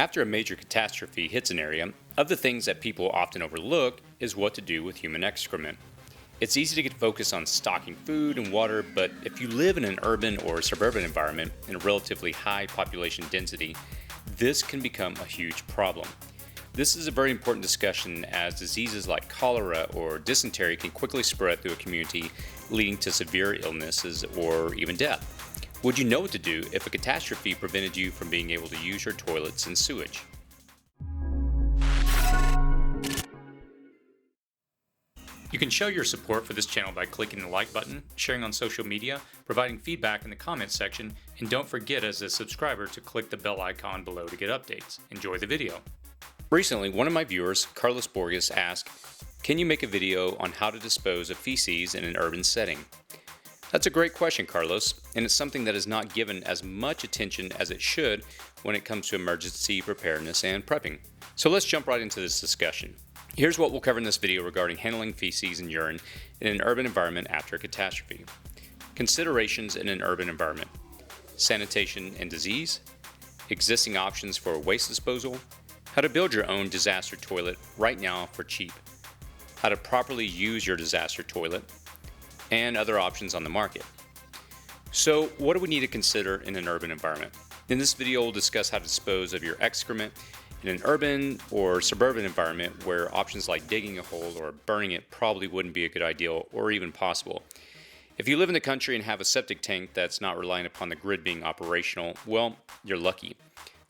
After a major catastrophe hits an area, of the things that people often overlook is what to do with human excrement. It's easy to get focused on stocking food and water, but if you live in an urban or suburban environment in a relatively high population density, this can become a huge problem. This is a very important discussion as diseases like cholera or dysentery can quickly spread through a community, leading to severe illnesses or even death. Would you know what to do if a catastrophe prevented you from being able to use your toilets and sewage? You can show your support for this channel by clicking the like button, sharing on social media, providing feedback in the comments section, and don't forget as a subscriber to click the bell icon below to get updates. Enjoy the video. Recently, one of my viewers, Carlos Borges, asked, "Can you make a video on how to dispose of feces in an urban setting?" That's a great question, Carlos, and it's something that is not given as much attention as it should when it comes to emergency preparedness and prepping. So let's jump right into this discussion. Here's what we'll cover in this video regarding handling feces and urine in an urban environment after a catastrophe. Considerations in an urban environment. Sanitation and disease. Existing options for waste disposal. How to build your own disaster toilet right now for cheap. How to properly use your disaster toilet. And other options on the market. So what do we need to consider in an urban environment? In this video, we'll discuss how to dispose of your excrement in an urban or suburban environment where options like digging a hole or burning it probably wouldn't be a good idea or even possible. If you live in the country and have a septic tank that's not relying upon the grid being operational, well, you're lucky.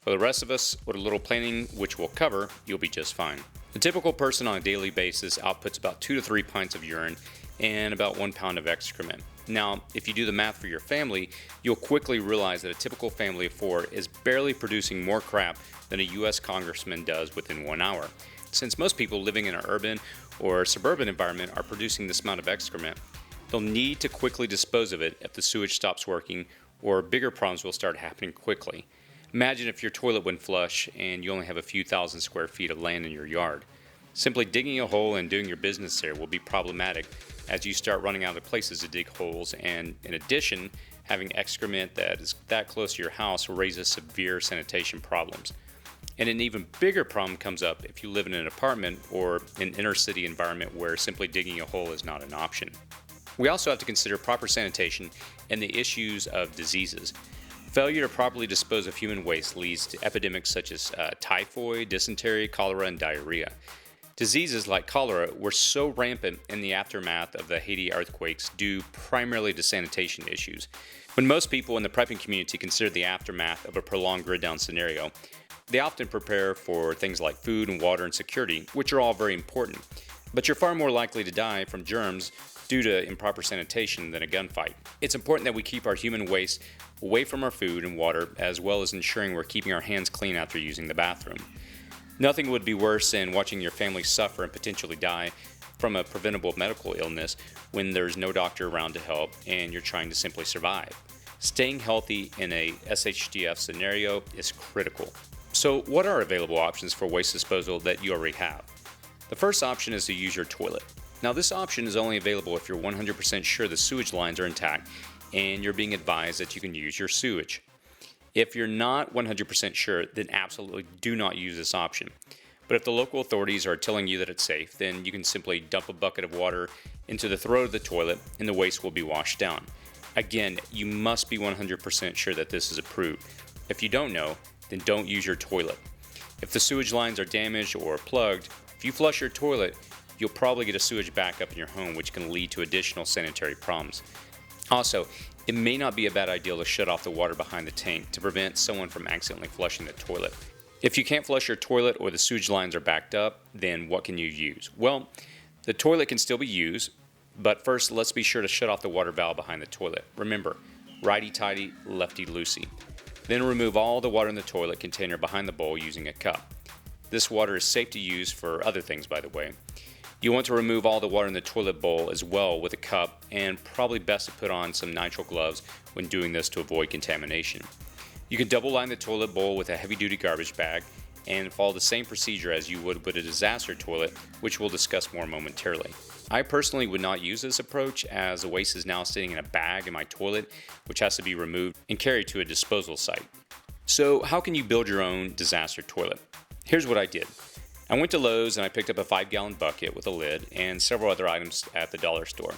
For the rest of us, with a little planning, which we'll cover, you'll be just fine. The typical person on a daily basis outputs about 2 to 3 pints of urine and about 1 pound of excrement. Now, if you do the math for your family, you'll quickly realize that a typical family of 4 is barely producing more crap than a US congressman does within 1 hour. Since most people living in an urban or suburban environment are producing this amount of excrement, they'll need to quickly dispose of it if the sewage stops working, or bigger problems will start happening quickly. Imagine if your toilet went flush and you only have a few thousand square feet of land in your yard. Simply digging a hole and doing your business there will be problematic as you start running out of places to dig holes, and in addition, having excrement that is that close to your house will raise severe sanitation problems. And an even bigger problem comes up if you live in an apartment or an inner city environment where simply digging a hole is not an option. We also have to consider proper sanitation and the issues of diseases. Failure to properly dispose of human waste leads to epidemics such as typhoid, dysentery, cholera, and diarrhea. Diseases like cholera were so rampant in the aftermath of the Haiti earthquakes due primarily to sanitation issues. When most people in the prepping community consider the aftermath of a prolonged grid down scenario, they often prepare for things like food and water and security, which are all very important. But you're far more likely to die from germs due to improper sanitation than a gunfight. It's important that we keep our human waste away from our food and water, as well as ensuring we're keeping our hands clean after using the bathroom. Nothing would be worse than watching your family suffer and potentially die from a preventable medical illness when there's no doctor around to help and you're trying to simply survive. Staying healthy in a SHDF scenario is critical. So what are available options for waste disposal that you already have? The first option is to use your toilet. Now this option is only available if you're 100% sure the sewage lines are intact and you're being advised that you can use your sewage. If you're not 100% sure, then absolutely do not use this option. But if the local authorities are telling you that it's safe, then you can simply dump a bucket of water into the throat of the toilet and the waste will be washed down. Again, you must be 100% sure that this is approved. If you don't know, then don't use your toilet. If the sewage lines are damaged or plugged, if you flush your toilet, you'll probably get a sewage backup in your home, which can lead to additional sanitary problems. Also, it may not be a bad idea to shut off the water behind the tank to prevent someone from accidentally flushing the toilet. If you can't flush your toilet or the sewage lines are backed up, then what can you use? Well, the toilet can still be used, but first let's be sure to shut off the water valve behind the toilet. Remember, righty-tighty, lefty-loosey. Then remove all the water in the toilet container behind the bowl using a cup. This water is safe to use for other things, by the way. You want to remove all the water in the toilet bowl as well with a cup, and probably best to put on some nitrile gloves when doing this to avoid contamination. You can double line the toilet bowl with a heavy-duty garbage bag and follow the same procedure as you would with a disaster toilet, which we'll discuss more momentarily. I personally would not use this approach as the waste is now sitting in a bag in my toilet, which has to be removed and carried to a disposal site. So how can you build your own disaster toilet? Here's what I did. I went to Lowe's and I picked up a 5-gallon bucket with a lid and several other items at the dollar store.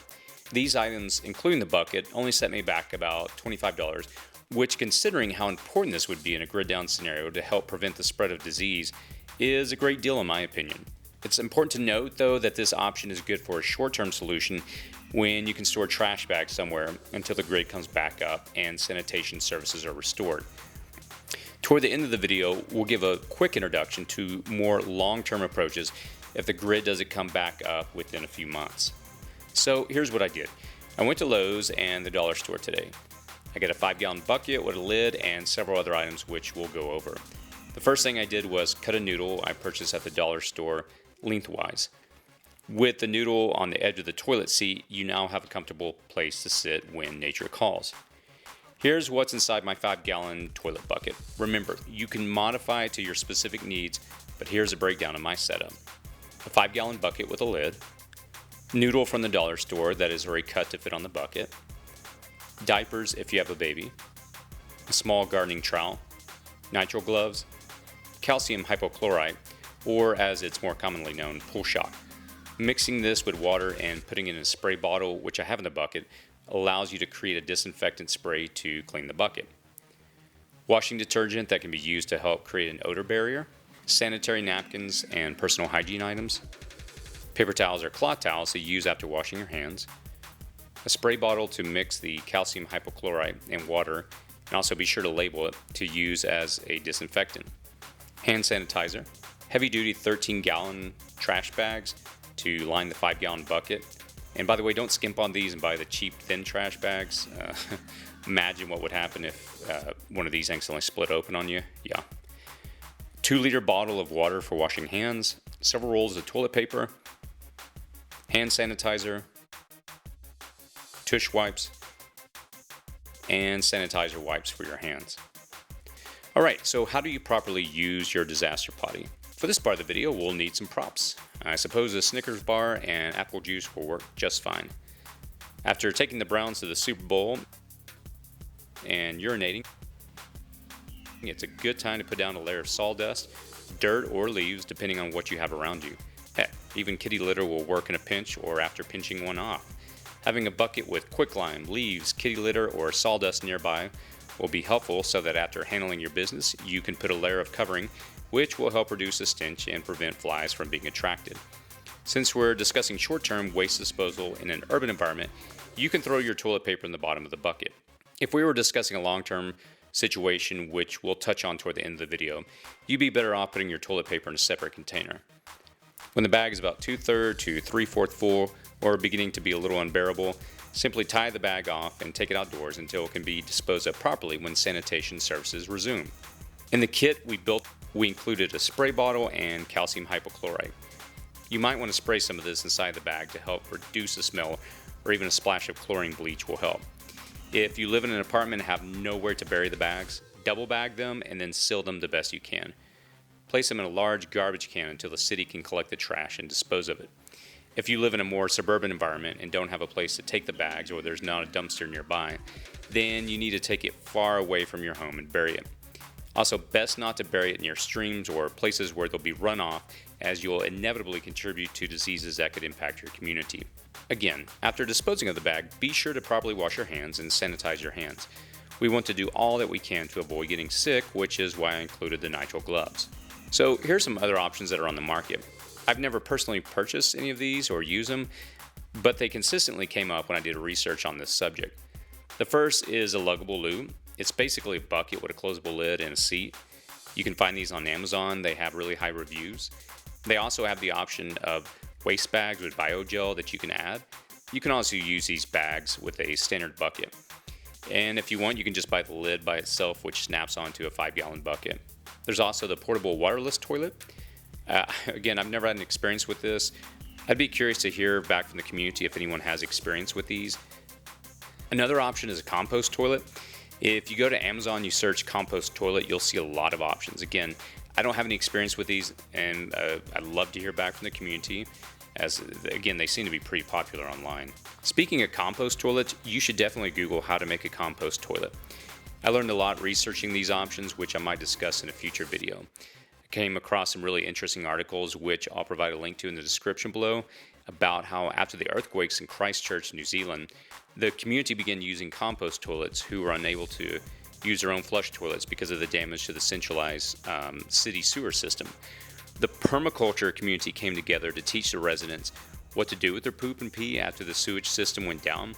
These items, including the bucket, only set me back about $25, which, considering how important this would be in a grid down scenario to help prevent the spread of disease, is a great deal in my opinion. It's important to note, though, that this option is good for a short-term solution when you can store trash bags somewhere until the grid comes back up and sanitation services are restored. Toward the end of the video, we'll give a quick introduction to more long-term approaches if the grid doesn't come back up within a few months. So here's what I did. I went to Lowe's and the dollar store today. I got a 5-gallon bucket with a lid and several other items which we'll go over. The first thing I did was cut a noodle I purchased at the dollar store lengthwise. With the noodle on the edge of the toilet seat, you now have a comfortable place to sit when nature calls. Here's what's inside my 5-gallon toilet bucket. Remember, you can modify it to your specific needs, but here's a breakdown of my setup. A 5-gallon bucket with a lid, noodle from the dollar store that is already cut to fit on the bucket, diapers if you have a baby, a small gardening trowel, nitrile gloves, calcium hypochlorite, or as it's more commonly known, pool shock. Mixing this with water and putting it in a spray bottle, which I have in the bucket, allows you to create a disinfectant spray to clean the bucket. Washing detergent that can be used to help create an odor barrier, sanitary napkins and personal hygiene items, paper towels or cloth towels to use after washing your hands, a spray bottle to mix the calcium hypochlorite and water, and also be sure to label it to use as a disinfectant, hand sanitizer, heavy-duty 13-gallon trash bags to line the 5-gallon bucket. And by the way, don't skimp on these and buy the cheap thin trash bags. Imagine what would happen if one of these accidentally split open on you. Yeah. 2-liter bottle of water for washing hands, several rolls of toilet paper, hand sanitizer, tush wipes, and sanitizer wipes for your hands. All right, so how do you properly use your disaster potty? For this part of the video, we'll need some props. I suppose a Snickers bar and apple juice will work just fine. After taking the Browns to the Super Bowl and urinating, it's a good time to put down a layer of sawdust, dirt, or leaves, depending on what you have around you. Heck, even kitty litter will work in a pinch or after pinching one off. Having a bucket with quicklime, leaves, kitty litter, or sawdust nearby will be helpful so that after handling your business, you can put a layer of covering which will help reduce the stench and prevent flies from being attracted. Since we're discussing short-term waste disposal in an urban environment, you can throw your toilet paper in the bottom of the bucket. If we were discussing a long-term situation, which we'll touch on toward the end of the video, you'd be better off putting your toilet paper in a separate container. When the bag is about 2/3 to 3/4 full or beginning to be a little unbearable, simply tie the bag off and take it outdoors until it can be disposed of properly when sanitation services resume. In the kit we included a spray bottle and calcium hypochlorite. You might want to spray some of this inside the bag to help reduce the smell, or even a splash of chlorine bleach will help. If you live in an apartment and have nowhere to bury the bags, double bag them and then seal them the best you can. Place them in a large garbage can until the city can collect the trash and dispose of it. If you live in a more suburban environment and don't have a place to take the bags, or there's not a dumpster nearby, then you need to take it far away from your home and bury it. Also, best not to bury it near streams or places where there'll be runoff, as you'll inevitably contribute to diseases that could impact your community. Again, after disposing of the bag, be sure to properly wash your hands and sanitize your hands. We want to do all that we can to avoid getting sick, which is why I included the nitrile gloves. So here's some other options that are on the market. I've never personally purchased any of these or use them, but they consistently came up when I did research on this subject. The first is a luggable loo. It's basically a bucket with a closable lid and a seat. You can find these on Amazon. They have really high reviews. They also have the option of waste bags with biogel that you can add. You can also use these bags with a standard bucket. And if you want, you can just buy the lid by itself, which snaps onto a 5-gallon bucket. There's also the portable waterless toilet. Again, I've never had an experience with this. I'd be curious to hear back from the community if anyone has experience with these. Another option is a compost toilet. If you go to Amazon, you search compost toilet, you'll see a lot of options. Again, I don't have any experience with these, and I'd love to hear back from the community, as again, they seem to be pretty popular online. Speaking of compost toilets, you should definitely Google how to make a compost toilet. I learned a lot researching these options, which I might discuss in a future video. I came across some really interesting articles, which I'll provide a link to in the description below, about how after the earthquakes in Christchurch, New Zealand, the community began using compost toilets who were unable to use their own flush toilets because of the damage to the centralized city sewer system. The permaculture community came together to teach the residents what to do with their poop and pee after the sewage system went down.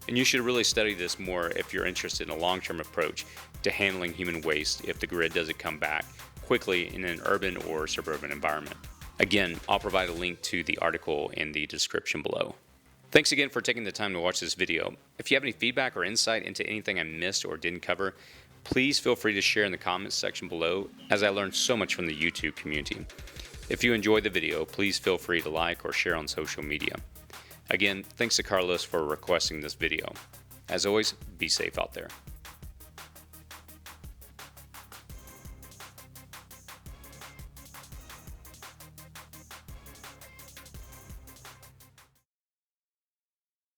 And you should really study this more if you're interested in a long-term approach to handling human waste if the grid doesn't come back quickly in an urban or suburban environment. Again, I'll provide a link to the article in the description below. Thanks again for taking the time to watch this video. If you have any feedback or insight into anything I missed or didn't cover, please feel free to share in the comments section below, as I learned so much from the YouTube community. If you enjoyed the video, please feel free to like or share on social media. Again, thanks to Carlos for requesting this video. As always, be safe out there.